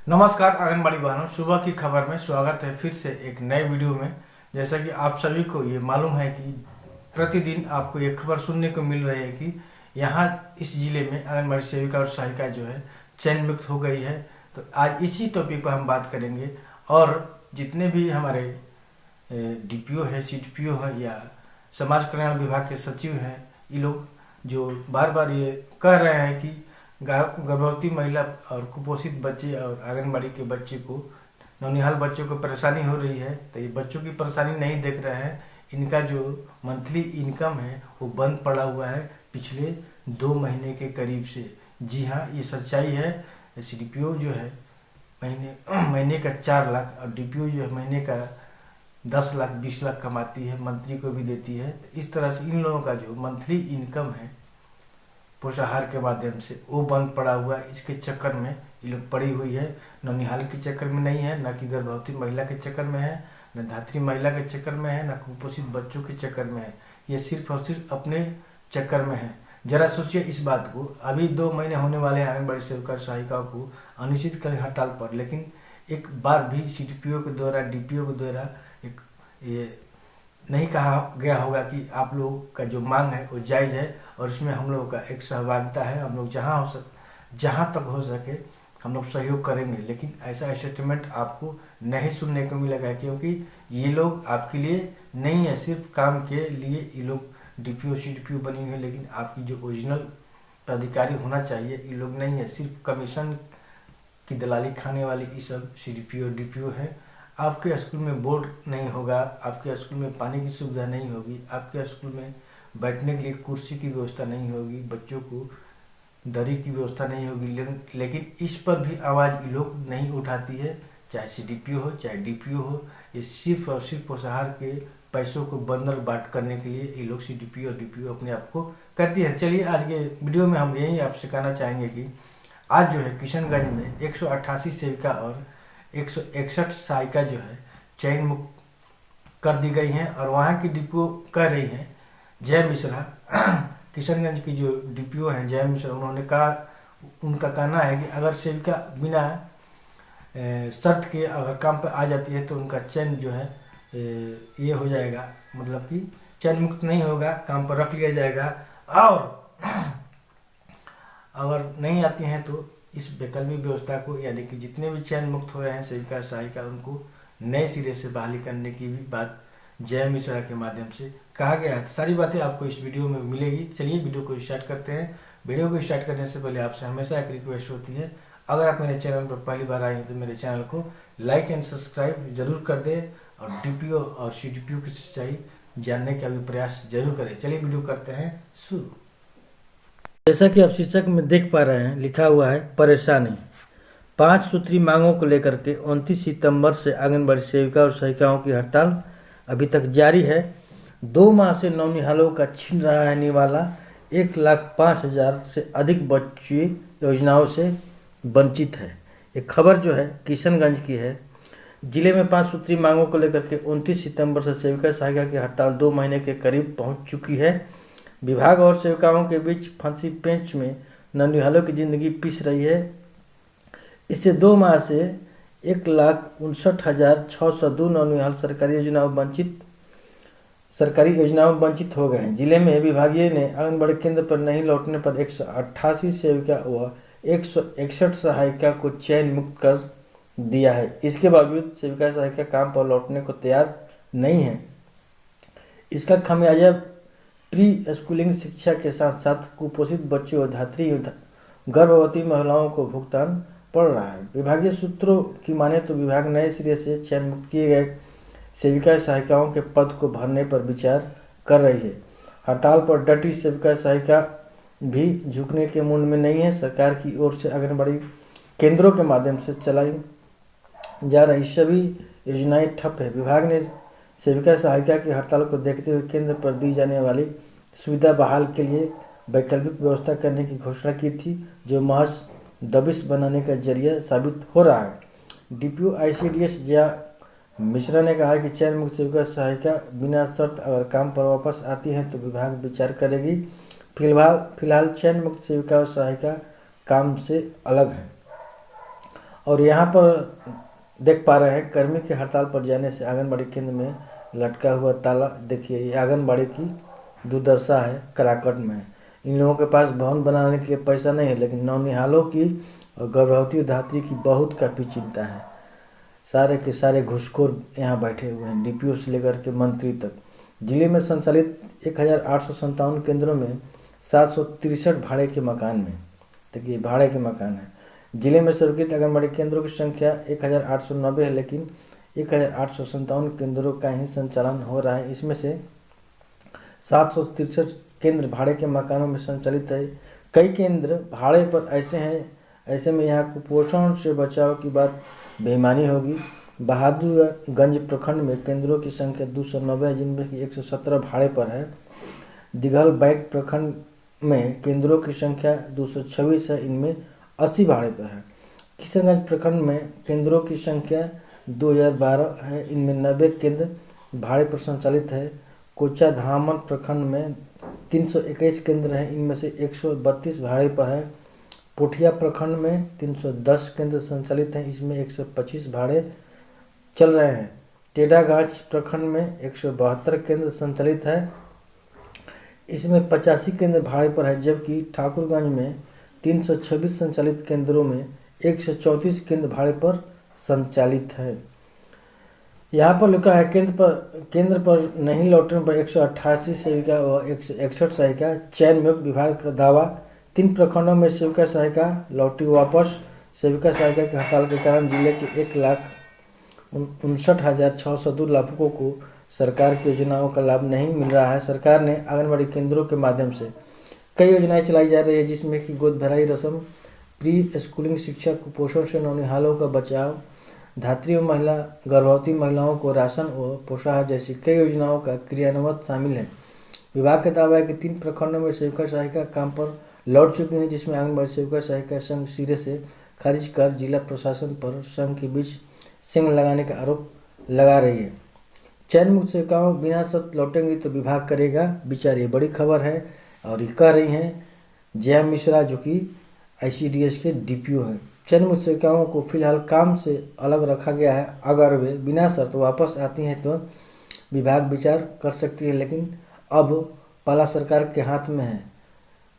नमस्कार आंगनबाड़ी बहनों, सुबह की खबर में स्वागत है फिर से एक नए वीडियो में। जैसा कि आप सभी को ये मालूम है कि प्रतिदिन आपको ये खबर सुनने को मिल रही है कि यहाँ इस जिले में आंगनबाड़ी सेविका और सहायिका जो है चयन मुक्त हो गई है। तो आज इसी टॉपिक पर हम बात करेंगे और जितने भी हमारे डीपीओ है, सीडीपीओ है या समाज कल्याण विभाग के सचिव हैं, ये लोग जो बार बार ये कह रहे हैं कि गर्भवती महिला और कुपोषित बच्चे और आंगनबाड़ी के बच्चे को, नौनिहाल बच्चों को परेशानी हो रही है। तो ये बच्चों की परेशानी नहीं देख रहे हैं। इनका जो मंथली इनकम है वो बंद पड़ा हुआ है पिछले 2 महीने के करीब से। जी हाँ, ये सच्चाई है। सीडीपीओ जो है महीने का 4 लाख और डीपीओ जो है महीने का 10 लाख 20 लाख कमाती है, मंत्री को भी देती है। तो इस तरह से इन लोगों का जो मंथली इनकम है पोषाहार के माध्यम से वो बंद पड़ा हुआ है। इसके चक्कर में ये लोग पड़ी हुई है। नौनिहाल के चक्कर में नहीं है, न कि गर्भवती महिला के चक्कर में है, न धात्री महिला के चक्कर में है, न कुपोषित बच्चों के चक्कर में है। ये सिर्फ और सिर्फ अपने चक्कर में है। जरा सोचिए इस बात को। अभी 2 महीने होने वाले हैं आंगनबाड़ी सेविका सहायिकाओं को अनिश्चितकालीन हड़ताल पर, लेकिन एक बार भी सीडीपीओ के द्वारा, डीपीओ के द्वारा एक ये नहीं कहा गया होगा कि आप लोगों का जो मांग है वो जायज़ है और इसमें हम लोगों का एक सहभागिता है। हम लोग जहाँ तक हो सके हम लोग सहयोग करेंगे। लेकिन ऐसा स्टेटमेंट आपको नहीं सुनने को मिलेगा, क्योंकि ये लोग आपके लिए नहीं है, सिर्फ काम के लिए ये लोग डीपीओ सीडीपीओ बनी हुई है। लेकिन आपकी जो ओरिजिनल पदाधिकारी होना चाहिए ये लोग नहीं है, सिर्फ कमीशन की दलाली खाने वाली ये सब सीडीपीओ डीपीओ है। आपके स्कूल में बोर्ड नहीं होगा, आपके स्कूल में पानी की सुविधा नहीं होगी, आपके स्कूल में बैठने के लिए कुर्सी की व्यवस्था नहीं होगी, बच्चों को दरी की व्यवस्था नहीं होगी। लेकिन इस पर भी आवाज़ ये लोग नहीं उठाती है, चाहे सीडीपीओ हो चाहे डीपीओ हो। ये सिर्फ और सिर्फ पोषाहार के पैसों को बंडल बाट करने के लिए ये लोग सीडीपीओ और डीपीओ अपने आप को करती है। चलिए आज के वीडियो में हम यही आपसे कहना चाहेंगे कि आज जो है किशनगंज में 188 सेविका और 161 सहायिका जो है चयन मुक्त कर दी गई हैं। और वहाँ की डीपीओ कह रही हैं, जय मिश्रा किशनगंज की जो डीपीओ हैं जय मिश्रा, उन्होंने कहा, उनका कहना है कि अगर सेविका बिना शर्त के अगर काम पर आ जाती है तो उनका चयन जो है ये हो जाएगा, मतलब कि चयन मुक्त नहीं होगा, काम पर रख लिया जाएगा। और अगर नहीं आती हैं तो इस वैकल्पिक व्यवस्था को, यानी कि जितने भी चयन मुक्त हो रहे हैं सेविका सहायिका, उनको नए सिरे से बहाली करने की भी बात जय मिश्रा के माध्यम से कहा गया है। सारी बातें आपको इस वीडियो में मिलेगी। चलिए वीडियो को स्टार्ट करते हैं। वीडियो को स्टार्ट करने से पहले आपसे हमेशा एक रिक्वेस्ट होती है, अगर आप मेरे चैनल पर पहली बार आए हैं तो मेरे चैनल को लाइक एंड सब्सक्राइब जरूर कर दें और डीपीओ और सीडीपीओ की सच्चाई जानने का भी प्रयास जरूर करें। चलिए वीडियो करते हैं शुरू। जैसा कि आप शीर्षक में देख पा रहे हैं, लिखा हुआ है परेशानी। 5 सूत्री मांगों को लेकर के 29 सितंबर से आंगनबाड़ी सेविका और सहायिकाओं की हड़ताल अभी तक जारी है। 2 माह से नौनिहालों का छीन रहा है निवाला। 1,05,000 से अधिक बच्चे योजनाओं से वंचित है। एक खबर जो है किशनगंज की है। जिले में 5 सूत्री मांगों को लेकर के 29 सितंबर से सेविका सहायिका की हड़ताल 2 महीने के करीब पहुंच चुकी है। विभाग और सेविकाओं के बीच फांसी पेंच में नौनिहालों की जिंदगी पिस रही है। इससे 2 माह से 1,59,602 नौनिहाल सरकारी योजनाओं वंचित हो गए हैं। जिले में विभागीय ने आंगनबाड़ी केंद्र पर नहीं लौटने पर 188 सेविका व 161 सहायिका को चयन मुक्त कर दिया है। इसके बावजूद सेविका सहायिका काम पर लौटने को तैयार नहीं है। इसका खामियाजा प्री स्कूलिंग शिक्षा के साथ साथ कुपोषित बच्चों और धात्री गर्भवती महिलाओं को भुगतान पड़ रहा है। विभागीय सूत्रों की माने तो विभाग नए सिरे से चयन मुक्त किए गए सेविका सहायिकाओं के पद को भरने पर विचार कर रही है। हड़ताल पर डटी सेविका सहायिका भी झुकने के मूड में नहीं है। सरकार की ओर से आंगनबाड़ी केंद्रों के माध्यम से चलाई जा रही सभी योजनाएं ठप है। विभाग ने सेविका सहायिका की हड़ताल को देखते हुए केंद्र पर दी जाने वाली सुविधा बहाल के लिए वैकल्पिक व्यवस्था करने की घोषणा की थी, जो महज दबिश बनाने का जरिया साबित हो रहा है। डीपीओ आईसीडीएस जया मिश्रा ने कहा कि चयन मुक्त सेविका सहायिका बिना शर्त अगर काम पर वापस आती है तो विभाग विचार करेगी। फिलहाल चयन मुक्त सेविका और सहायिका काम से अलग है और यहाँ पर देख पा रहे हैं कर्मी के हड़ताल पर जाने से आंगनबाड़ी केंद्र में लटका हुआ ताला। देखिए ये आंगनबाड़ी की दुर्दशा है, कराकट में है। इन लोगों के पास भवन बनाने के लिए पैसा नहीं है, लेकिन नौनिहालों की और गर्भवती धात्री की बहुत काफ़ी चिंता है। सारे के सारे घुसखोर यहाँ बैठे हुए हैं, डीपीओ से लेकर के मंत्री तक। जिले में संचालित 1857 केंद्रों में 763 भाड़े के मकान में, देखिए भाड़े के मकान है। जिले में स्वीकृत आंगनबाड़ी केंद्रों की संख्या 1890 है, लेकिन 1857 केंद्रों का ही संचालन हो रहा है। इसमें से 763 केंद्र भाड़े के मकानों में संचालित है। कई केंद्र भाड़े पर ऐसे हैं, ऐसे में यहाँ कुपोषण से बचाव की बात बेईमानी होगी। बहादुरगंज प्रखंड में केंद्रों की संख्या 290 है, जिनमें की 117 भाड़े पर है। दिघल बैक प्रखंड में केंद्रों की संख्या 226 है, इनमें 80 भाड़े पर है। किशनगंज प्रखंड में केंद्रों की संख्या 2012 है, इनमें 90 केंद्र भाड़े पर संचालित है। कोचा धामन प्रखंड में 321 केंद्र हैं, इनमें से 132 भाड़े पर है। पोठिया प्रखंड में 310 केंद्र संचालित हैं, इसमें 125 भाड़े चल रहे हैं। टेढ़ागाछ प्रखंड में 172 केंद्र संचालित है, इसमें 85 केंद्र भाड़े पर है। जबकि ठाकुरगंज में 326 संचालित केंद्रों में 134 केंद्र भाड़े पर संचालित है। यहाँ पर लिखा है केंद्र पर नहीं लौटने पर 188 सेविका व 161 सहायिका चयन नियुक्त। विभाग का दावा 3 प्रखंडों में सेविका सहायिका लौटी वापस। सेविका सहायिका की हड़ताल के कारण जिले के 1,59,602 लाभुकों को सरकार की योजनाओं का लाभ नहीं मिल रहा है। सरकार ने आंगनबाड़ी केंद्रों के माध्यम से कई योजनाएं चलाई जा रही है, जिसमें कि गोद भराई रस्म, प्री स्कूलिंग शिक्षा, कुपोषण से नौनिहालों का बचाव, धात्री और गर्भवती महिलाओं को राशन व पोषाहार जैसी कई योजनाओं का क्रियान्वयन शामिल है। विभाग का दावा है कि 3 प्रखंडों में सेविका सहायिका काम पर लौट चुकी हैं, जिसमें आंगनबाड़ी सेविका सहायिका संघ सिरे से खारिज कर जिला प्रशासन पर संघ के बीच सिंग लगाने का आरोप लगा रही है। चयन मुक्त सेविकाओं बिना शर्त लौटेंगी तो विभाग करेगा विचार, ये बड़ी खबर है। और ये कह रही हैं जया मिश्रा, जो कि ICDS के DPO हैं। चयन मुक्त सेविकाओं को फिलहाल काम से अलग रखा गया है। अगर वे बिना शर्त वापस आती हैं तो विभाग विचार कर सकती है, लेकिन अब पाला सरकार के हाथ में है।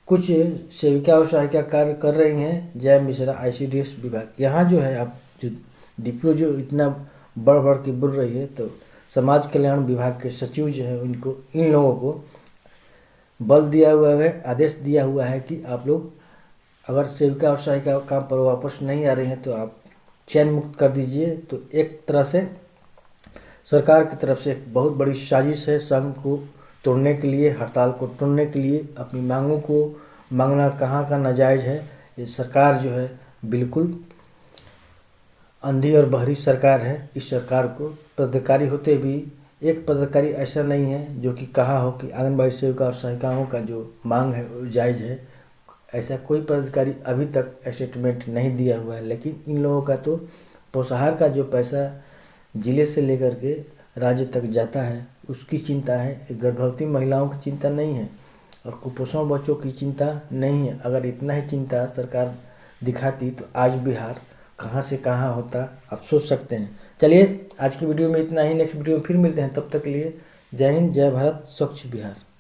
कुछ सेविका और सहायिका कार्य कर रही हैं। जया मिश्रा, ICDS विभाग। यहाँ जो है आप जो DPO जो इतना बढ़ बढ़ के बोल रही है, तो समाज कल्याण विभाग के सचिव जो है उनको, इन लोगों को बल दिया हुआ है, आदेश दिया हुआ है कि आप लोग अगर सेविका और सहायिका काम पर वापस नहीं आ रही हैं तो आप चयन मुक्त कर दीजिए। तो एक तरह से सरकार की तरफ से एक बहुत बड़ी साजिश है संघ को तोड़ने के लिए, हड़ताल को तोड़ने के लिए। अपनी मांगों को मांगना कहाँ का नाजायज़ है। ये सरकार जो है बिल्कुल अंधी और बहरी सरकार है। इस सरकार को पदाधिकारी होते भी एक पदाधिकारी ऐसा नहीं है जो कि कहा हो कि आंगनबाड़ी सेविका और सहायिकाओं का जो मांग है वो जायज़ है। ऐसा कोई पदाधिकारी अभी तक स्टेटमेंट नहीं दिया हुआ है। लेकिन इन लोगों का तो पोषाहार का जो पैसा जिले से लेकर के राज्य तक जाता है उसकी चिंता है, गर्भवती महिलाओं की चिंता नहीं है और कुपोषण बच्चों की चिंता नहीं है। अगर इतना ही चिंता सरकार दिखाती तो आज बिहार कहाँ से कहाँ होता, आप सोच सकते हैं। चलिए आज की वीडियो में इतना ही, नेक्स्ट वीडियो में फिर मिलते हैं। तब तक के लिए जय हिंद, जय भारत, स्वच्छ बिहार।